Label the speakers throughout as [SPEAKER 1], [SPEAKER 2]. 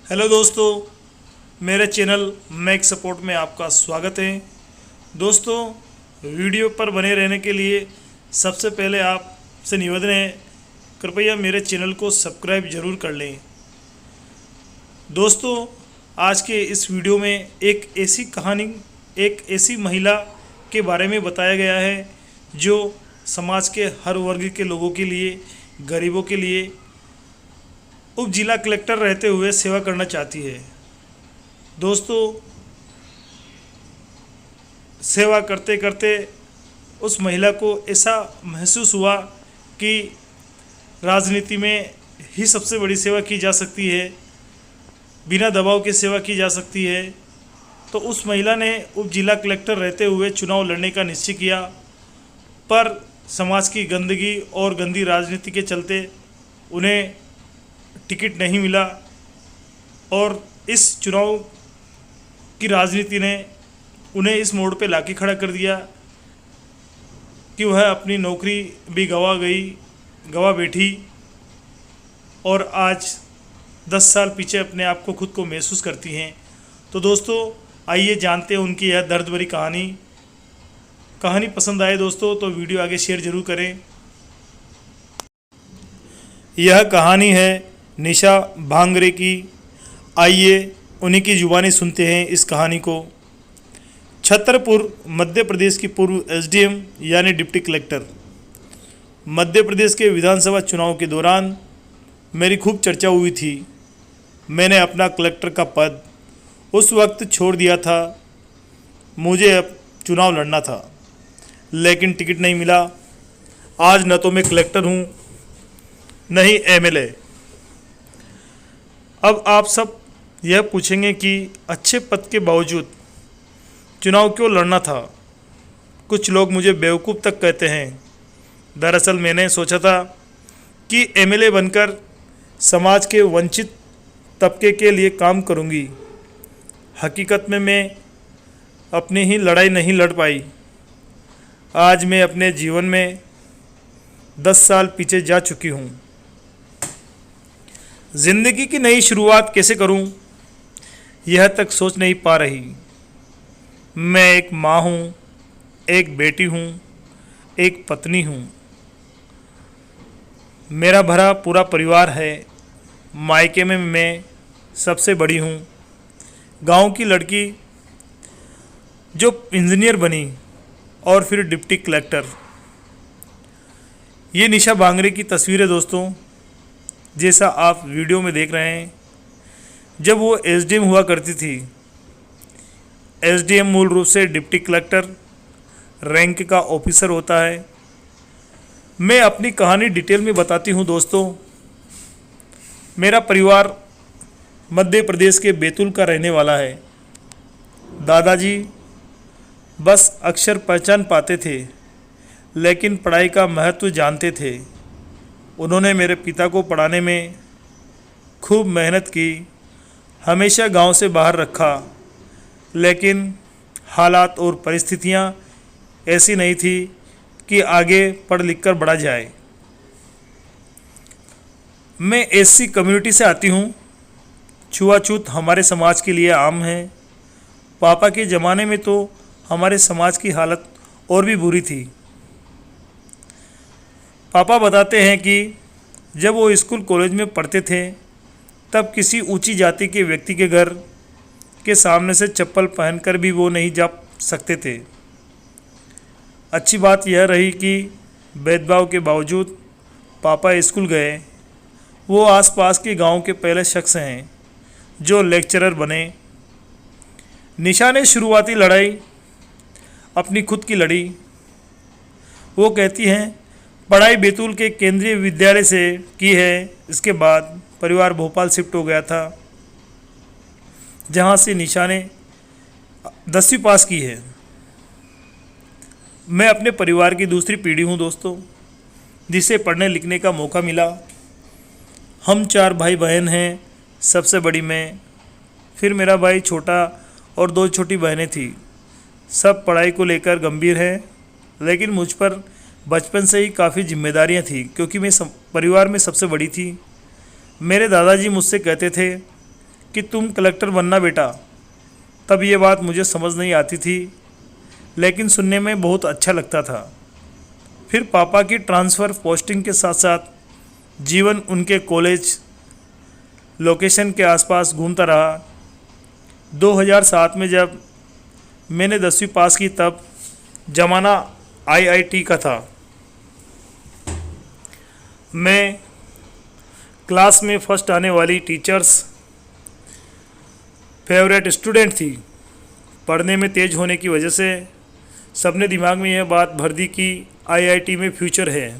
[SPEAKER 1] Hello दोस्तों, मेरे channel Mac support में आपका स्वागत है। दोस्तों, वीडियो पर बने रहने के लिए सबसे पहले आपसे निवेदन है, कृपया मेरे चैनल को सब्सक्राइब ज़रूर कर लें। दोस्तों, आज के इस वीडियो में एक ऐसी कहानी, एक ऐसी महिला के बारे में बताया गया है जो समाज के हर वर्ग के लोगों के लिए, गरीबों के लिए उप जिला कलेक्टर रहते हुए सेवा करना चाहती है। दोस्तों, सेवा करते करते उस महिला को ऐसा महसूस हुआ कि राजनीति में ही सबसे बड़ी सेवा की जा सकती है, बिना दबाव के सेवा की जा सकती है। तो उस महिला ने उप जिला कलेक्टर रहते हुए चुनाव लड़ने का निश्चय किया, पर समाज की गंदगी और गंदी राजनीति के चलते उन्हें टिकट नहीं मिला और इस चुनाव की राजनीति ने उन्हें इस मोड़ पे लाके खड़ा कर दिया कि वह अपनी नौकरी भी गवा बैठी और आज 10 साल पीछे अपने आप को खुद को महसूस करती हैं। तो दोस्तों, आइए जानते हैं उनकी यह दर्द भरी कहानी पसंद आए दोस्तों तो वीडियो आगे शेयर ज़रूर करें। यह कहानी है निशा भांगरे की। आइए उन्हीं की जुबानी सुनते हैं इस कहानी को। छतरपुर मध्य प्रदेश की पूर्व एसडीएम यानी डिप्टी कलेक्टर। मध्य प्रदेश के विधानसभा चुनाव के दौरान मेरी खूब चर्चा हुई थी। मैंने अपना कलेक्टर का पद उस वक्त छोड़ दिया था। मुझे अब चुनाव लड़ना था, लेकिन टिकट नहीं मिला। आज न तो मैं कलेक्टर हूँ, न ही एमएलए। अब आप सब यह पूछेंगे कि अच्छे पद के बावजूद चुनाव क्यों लड़ना था। कुछ लोग मुझे बेवकूफ़ तक कहते हैं। दरअसल मैंने सोचा था कि एमएलए बनकर समाज के वंचित तबके के लिए काम करूंगी। हकीकत में मैं अपनी ही लड़ाई नहीं लड़ पाई। आज मैं अपने जीवन में 10 साल पीछे जा चुकी हूँ। ज़िंदगी की नई शुरुआत कैसे करूं, यह तक सोच नहीं पा रही। मैं एक माँ हूँ, एक बेटी हूँ, एक पत्नी हूँ। मेरा भरा पूरा परिवार है। मायके में मैं सबसे बड़ी हूँ। गांव की लड़की जो इंजीनियर बनी और फिर डिप्टी कलेक्टर। ये निशा भांगरे की तस्वीर है दोस्तों, जैसा आप वीडियो में देख रहे हैं। जब वो एसडीएम हुआ करती थी। एसडीएम मूल रूप से डिप्टी कलेक्टर रैंक का ऑफिसर होता है। मैं अपनी कहानी डिटेल में बताती हूँ दोस्तों। मेरा परिवार मध्य प्रदेश के बैतूल का रहने वाला है। दादाजी बस अक्षर पहचान पाते थे, लेकिन पढ़ाई का महत्व जानते थे। उन्होंने मेरे पिता को पढ़ाने में खूब मेहनत की, हमेशा गांव से बाहर रखा, लेकिन हालात और परिस्थितियां ऐसी नहीं थी कि आगे पढ़ लिख कर बढ़ा जाए। मैं एससी कम्युनिटी से आती हूं। छुआछूत हमारे समाज के लिए आम है। पापा के ज़माने में तो हमारे समाज की हालत और भी बुरी थी। पापा बताते हैं कि जब वो स्कूल कॉलेज में पढ़ते थे, तब किसी ऊंची जाति के व्यक्ति के घर के सामने से चप्पल पहनकर भी वो नहीं जा सकते थे। अच्छी बात यह रही कि भेदभाव के बावजूद पापा स्कूल गए। वो आसपास के गांव के पहले शख्स हैं जो लेक्चरर बने। निशा ने शुरुआती लड़ाई अपनी खुद की लड़ी। वो कहती हैं, पढ़ाई बैतूल के केंद्रीय विद्यालय से की है। इसके बाद परिवार भोपाल शिफ्ट हो गया था, जहाँ से निशा ने 10वीं पास की है। मैं अपने परिवार की दूसरी पीढ़ी हूँ दोस्तों, जिसे पढ़ने लिखने का मौका मिला। हम 4 भाई बहन हैं, सबसे बड़ी मैं, फिर मेरा भाई छोटा और 2 छोटी बहनें थी। सब पढ़ाई को लेकर गंभीर हैं, लेकिन मुझ पर बचपन से ही काफ़ी जिम्मेदारियां थी, क्योंकि मैं परिवार में सबसे बड़ी थी। मेरे दादाजी मुझसे कहते थे कि तुम कलेक्टर बनना बेटा। तब ये बात मुझे समझ नहीं आती थी, लेकिन सुनने में बहुत अच्छा लगता था। फिर पापा की ट्रांसफ़र पोस्टिंग के साथ साथ जीवन उनके कॉलेज लोकेशन के आसपास घूमता रहा। 2007 में जब मैंने 10वीं पास की तब ज़माना आईआईटी का था। मैं क्लास में फर्स्ट आने वाली टीचर्स फेवरेट स्टूडेंट थी। पढ़ने में तेज़ होने की वजह से सबने दिमाग में यह बात भर दी कि आईआईटी में फ्यूचर है,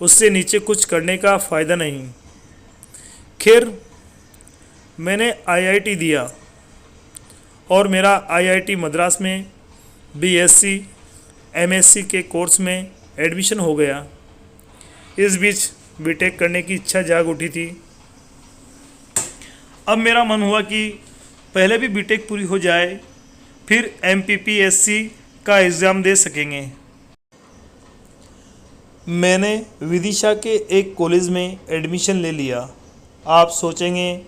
[SPEAKER 1] उससे नीचे कुछ करने का फ़ायदा नहीं। खैर, मैंने आईआईटी दिया और मेरा आईआईटी मद्रास में बीएससी एमएससी के कोर्स में एडमिशन हो गया। इस बीच बीटेक करने की इच्छा जाग उठी थी। अब मेरा मन हुआ कि पहले भी बीटेक पूरी हो जाए, फिर एमपीपीएससी का एग्ज़ाम दे सकेंगे। मैंने विदिशा के एक कॉलेज में एडमिशन ले लिया। आप सोचेंगे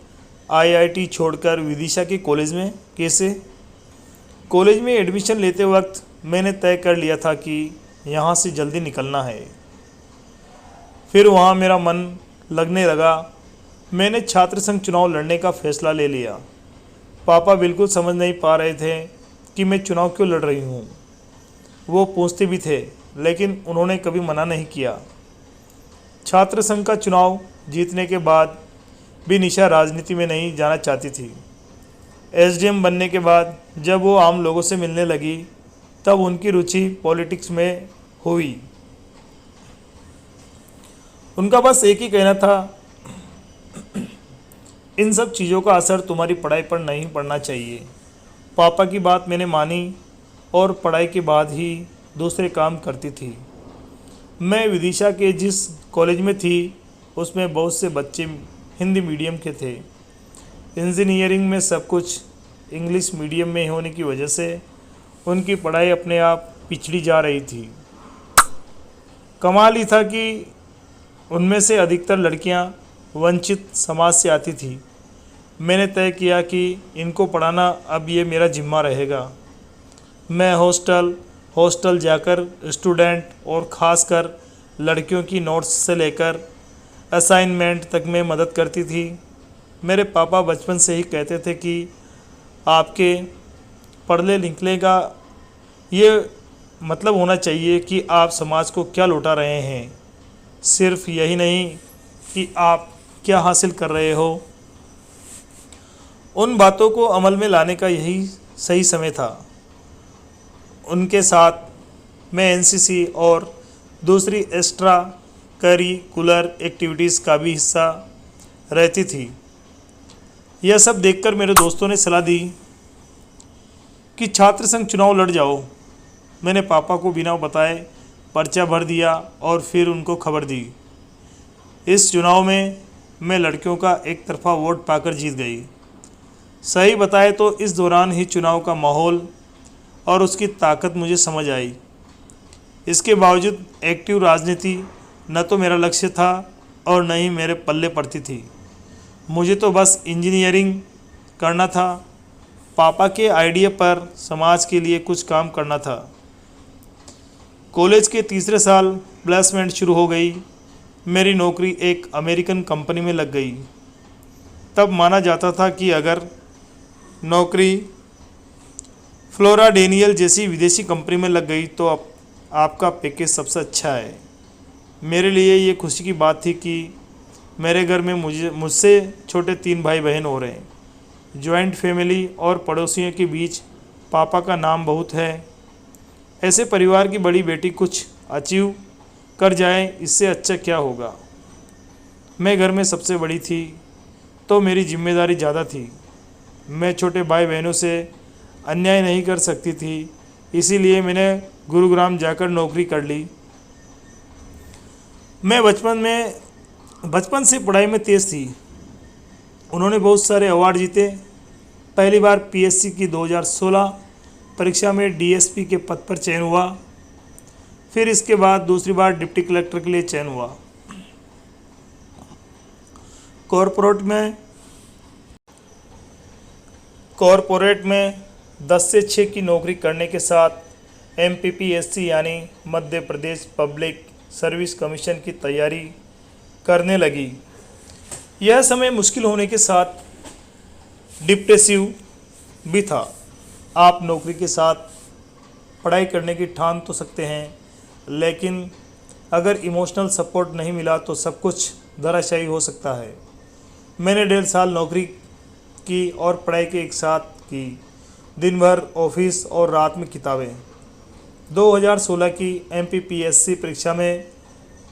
[SPEAKER 1] आईआईटी छोड़कर विदिशा के कॉलेज में कैसे? कॉलेज में एडमिशन लेते वक्त मैंने तय कर लिया था कि यहाँ से जल्दी निकलना है। फिर वहाँ मेरा मन लगने लगा। मैंने छात्र संघ चुनाव लड़ने का फैसला ले लिया। पापा बिल्कुल समझ नहीं पा रहे थे कि मैं चुनाव क्यों लड़ रही हूँ। वो पूछते भी थे, लेकिन उन्होंने कभी मना नहीं किया। छात्र संघ का चुनाव जीतने के बाद भी निशा राजनीति में नहीं जाना चाहती थी। एसडीएम बनने के बाद जब वो आम लोगों से मिलने लगी, तब उनकी रुचि पॉलिटिक्स में हुई। उनका बस एक ही कहना था, इन सब चीज़ों का असर तुम्हारी पढ़ाई पर नहीं पड़ना चाहिए। पापा की बात मैंने मानी और पढ़ाई के बाद ही दूसरे काम करती थी। मैं विदिशा के जिस कॉलेज में थी उसमें बहुत से बच्चे हिंदी मीडियम के थे। इंजीनियरिंग में सब कुछ इंग्लिश मीडियम में होने की वजह से उनकी पढ़ाई अपने आप पिछड़ी जा रही थी। कमाल ही था कि उनमें से अधिकतर लड़कियां वंचित समाज से आती थी। मैंने तय किया कि इनको पढ़ाना अब ये मेरा जिम्मा रहेगा। मैं हॉस्टल जाकर स्टूडेंट और ख़ासकर लड़कियों की नोट्स से लेकर असाइनमेंट तक में मदद करती थी। मेरे पापा बचपन से ही कहते थे कि आपके पढ़ने लिखने का ये मतलब होना चाहिए कि आप समाज को क्या लौटा रहे हैं, सिर्फ यही नहीं कि आप क्या हासिल कर रहे हो। उन बातों को अमल में लाने का यही सही समय था। उनके साथ मैं एनसीसी और दूसरी एक्स्ट्रा करिकुलर एक्टिविटीज़ का भी हिस्सा रहती थी। यह सब देखकर मेरे दोस्तों ने सलाह दी कि छात्र संघ चुनाव लड़ जाओ। मैंने पापा को बिना बताए पर्चा भर दिया और फिर उनको खबर दी। इस चुनाव में मैं लड़कियों का एक तरफा वोट पाकर जीत गई। सही बताए तो इस दौरान ही चुनाव का माहौल और उसकी ताकत मुझे समझ आई। इसके बावजूद एक्टिव राजनीति न तो मेरा लक्ष्य था और न ही मेरे पल्ले पड़ती थी। मुझे तो बस इंजीनियरिंग करना था। पापा के आइडिया पर समाज के लिए कुछ काम करना था। कॉलेज के तीसरे साल प्लेसमेंट शुरू हो गई। मेरी नौकरी एक अमेरिकन कंपनी में लग गई। तब माना जाता था कि अगर नौकरी फ्लोरा डेनियल जैसी विदेशी कंपनी में लग गई तो आपका पैकेज सबसे अच्छा है। मेरे लिए ये खुशी की बात थी कि मेरे घर में मुझसे छोटे 3 भाई बहन हो रहे हैं। जॉइंट फैमिली और पड़ोसियों के बीच पापा का नाम बहुत है। ऐसे परिवार की बड़ी बेटी कुछ अचीव कर जाए, इससे अच्छा क्या होगा। मैं घर में सबसे बड़ी थी तो मेरी जिम्मेदारी ज़्यादा थी। मैं छोटे भाई बहनों से अन्याय नहीं कर सकती थी, इसीलिए मैंने गुरुग्राम जाकर नौकरी कर ली। मैं बचपन से पढ़ाई में तेज़ थी। उन्होंने बहुत सारे अवार्ड जीते। पहली बार पीएससी की 2016 परीक्षा में डीएसपी के पद पर चयन हुआ। फिर इसके बाद दूसरी बार डिप्टी कलेक्टर के लिए चयन हुआ। कॉरपोरेट में कॉरपोरेट में 10 से 6 की नौकरी करने के साथ MPPSC यानी Madhya Pradesh public service commission की तैयारी करने लगी। यह समय मुश्किल होने के साथ डिप्रेसिव भी था। आप नौकरी के साथ पढ़ाई करने की ठान तो सकते हैं, लेकिन अगर इमोशनल सपोर्ट नहीं मिला तो सब कुछ धराशायी हो सकता है। मैंने 1.5 साल नौकरी की और पढ़ाई के एक साथ की, दिन भर ऑफिस और रात में किताबें। 2016 की MPPSC परीक्षा में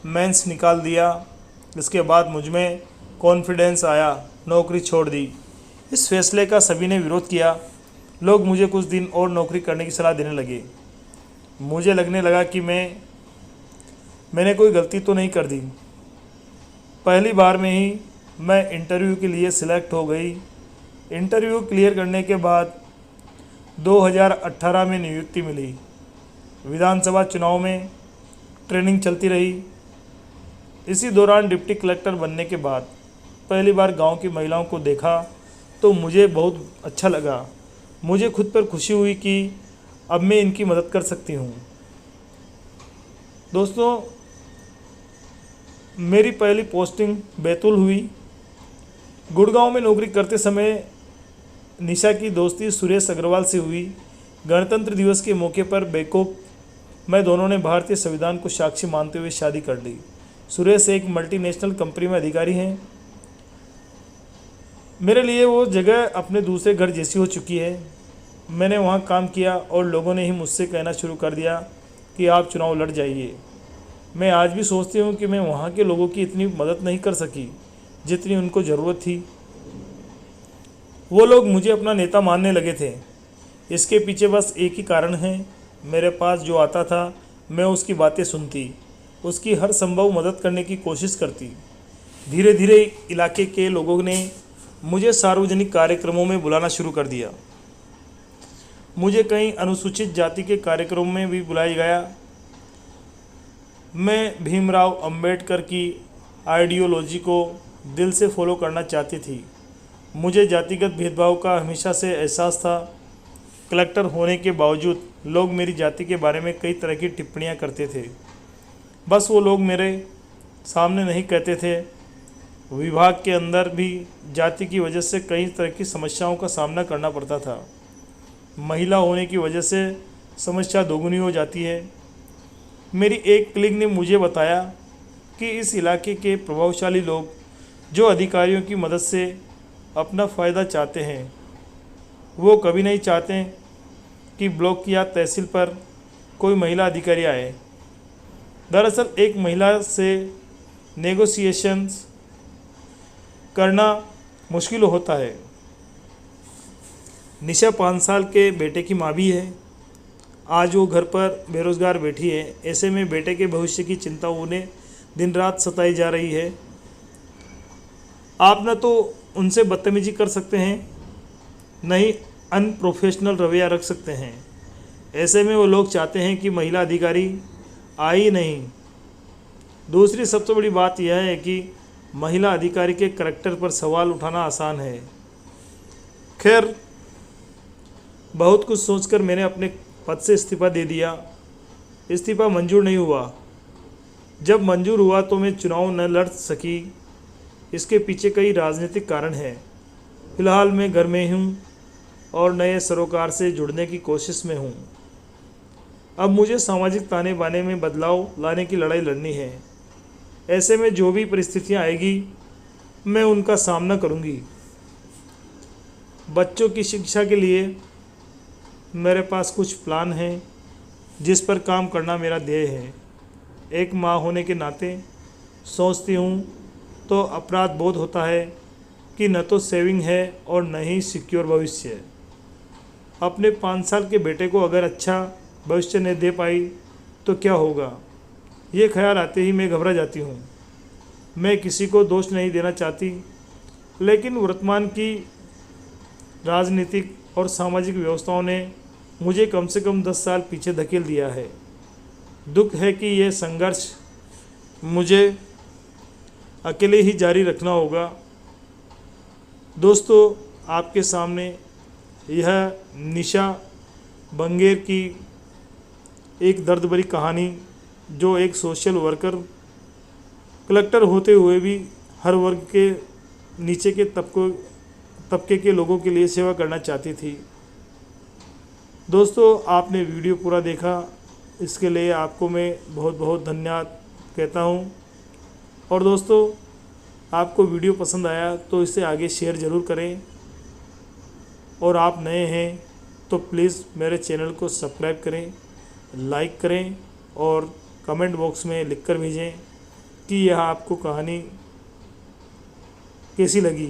[SPEAKER 1] मेंस निकाल दिया। इसके बाद मुझ में कॉन्फिडेंस आया, नौकरी छोड़ दी। इस फैसले का सभी ने विरोध किया। लोग मुझे कुछ दिन और नौकरी करने की सलाह देने लगे। मुझे लगने लगा कि मैंने कोई गलती तो नहीं कर दी। पहली बार में ही मैं इंटरव्यू के लिए सिलेक्ट हो गई। इंटरव्यू क्लियर करने के बाद 2018 में नियुक्ति मिली। विधानसभा चुनाव में ट्रेनिंग चलती रही। इसी दौरान डिप्टी कलेक्टर बनने के बाद पहली बार गांव की महिलाओं को देखा तो मुझे बहुत अच्छा लगा। मुझे खुद पर खुशी हुई कि अब मैं इनकी मदद कर सकती हूँ। दोस्तों, मेरी पहली पोस्टिंग बैतूल हुई। गुड़गांव में नौकरी करते समय निशा की दोस्ती सुरेश अग्रवाल से हुई। गणतंत्र दिवस के मौके पर बैकअप में दोनों ने भारतीय संविधान को साक्षी मानते हुए शादी कर ली। सुरेश एक मल्टीनेशनल कंपनी में अधिकारी हैं। मेरे लिए वो जगह अपने दूसरे घर जैसी हो चुकी है। मैंने वहाँ काम किया और लोगों ने ही मुझसे कहना शुरू कर दिया कि आप चुनाव लड़ जाइए। मैं आज भी सोचती हूँ कि मैं वहाँ के लोगों की इतनी मदद नहीं कर सकी जितनी उनको ज़रूरत थी। वो लोग मुझे अपना नेता मानने लगे थे। इसके पीछे बस एक ही कारण है, मेरे पास जो आता था मैं उसकी बातें सुनती, उसकी हर संभव मदद करने की कोशिश करती। धीरे धीरे इलाके के लोगों ने मुझे सार्वजनिक कार्यक्रमों में बुलाना शुरू कर दिया। मुझे कई अनुसूचित जाति के कार्यक्रमों में भी बुलाया गया। मैं भीमराव अंबेडकर की आइडियोलॉजी को दिल से फॉलो करना चाहती थी। मुझे जातिगत भेदभाव का हमेशा से एहसास था। कलेक्टर होने के बावजूद लोग मेरी जाति के बारे में कई तरह की टिप्पणियां करते थे। बस वो लोग मेरे सामने नहीं कहते थे। विभाग के अंदर भी जाति की वजह से कई तरह की समस्याओं का सामना करना पड़ता था। महिला होने की वजह से समस्या दोगुनी हो जाती है। मेरी एक कलीग ने मुझे बताया कि इस इलाके के प्रभावशाली लोग जो अधिकारियों की मदद से अपना फ़ायदा चाहते हैं, वो कभी नहीं चाहते कि ब्लॉक या तहसील पर कोई महिला अधिकारी आए। दरअसल एक महिला से नेगोशिएशंस करना मुश्किल होता है। निशा 5 साल के बेटे की माँ भी है। आज वो घर पर बेरोज़गार बैठी है। ऐसे में बेटे के भविष्य की चिंता उन्हें दिन रात सताई जा रही है। आप न तो उनसे बदतमीजी कर सकते हैं, न ही अनप्रोफेशनल रवैया रख सकते हैं। ऐसे में वो लोग चाहते हैं कि महिला अधिकारी आई नहीं। दूसरी सबसे बड़ी बात यह है कि महिला अधिकारी के करैक्टर पर सवाल उठाना आसान है। खैर, बहुत कुछ सोचकर मैंने अपने पद से इस्तीफ़ा दे दिया। इस्तीफ़ा मंजूर नहीं हुआ। जब मंजूर हुआ तो मैं चुनाव न लड़ सकी। इसके पीछे कई राजनीतिक कारण हैं। फिलहाल मैं घर में हूँ और नए सरोकार से जुड़ने की कोशिश में हूँ। अब मुझे सामाजिक ताने बाने में बदलाव लाने की लड़ाई लड़नी है। ऐसे में जो भी परिस्थितियाँ आएगी मैं उनका सामना करूँगी। बच्चों की शिक्षा के लिए मेरे पास कुछ प्लान हैं जिस पर काम करना मेरा ध्येय है। एक माँ होने के नाते सोचती हूँ तो अपराध बोध होता है कि न तो सेविंग है और न ही सिक्योर भविष्य है। अपने 5 साल के बेटे को अगर अच्छा भविष्य नहीं दे पाई तो क्या होगा, ये ख्याल आते ही मैं घबरा जाती हूँ। मैं किसी को दोष नहीं देना चाहती, लेकिन वर्तमान की राजनीतिक और सामाजिक व्यवस्थाओं ने मुझे कम से कम 10 साल पीछे धकेल दिया है। दुख है कि यह संघर्ष मुझे अकेले ही जारी रखना होगा। दोस्तों, आपके सामने यह निशा बंगेर की एक दर्द भरी कहानी, जो एक सोशल वर्कर कलेक्टर होते हुए भी हर वर्ग के नीचे के तबके के लोगों के लिए सेवा करना चाहती थी। दोस्तों, आपने वीडियो पूरा देखा, इसके लिए आपको मैं बहुत बहुत धन्यवाद कहता हूँ। और दोस्तों, आपको वीडियो पसंद आया तो इसे आगे शेयर ज़रूर करें, और आप नए हैं तो प्लीज़ मेरे चैनल को सब्सक्राइब करें, लाइक करें और कमेंट बॉक्स में लिखकर भेजें कि यह आपको कहानी कैसी लगी।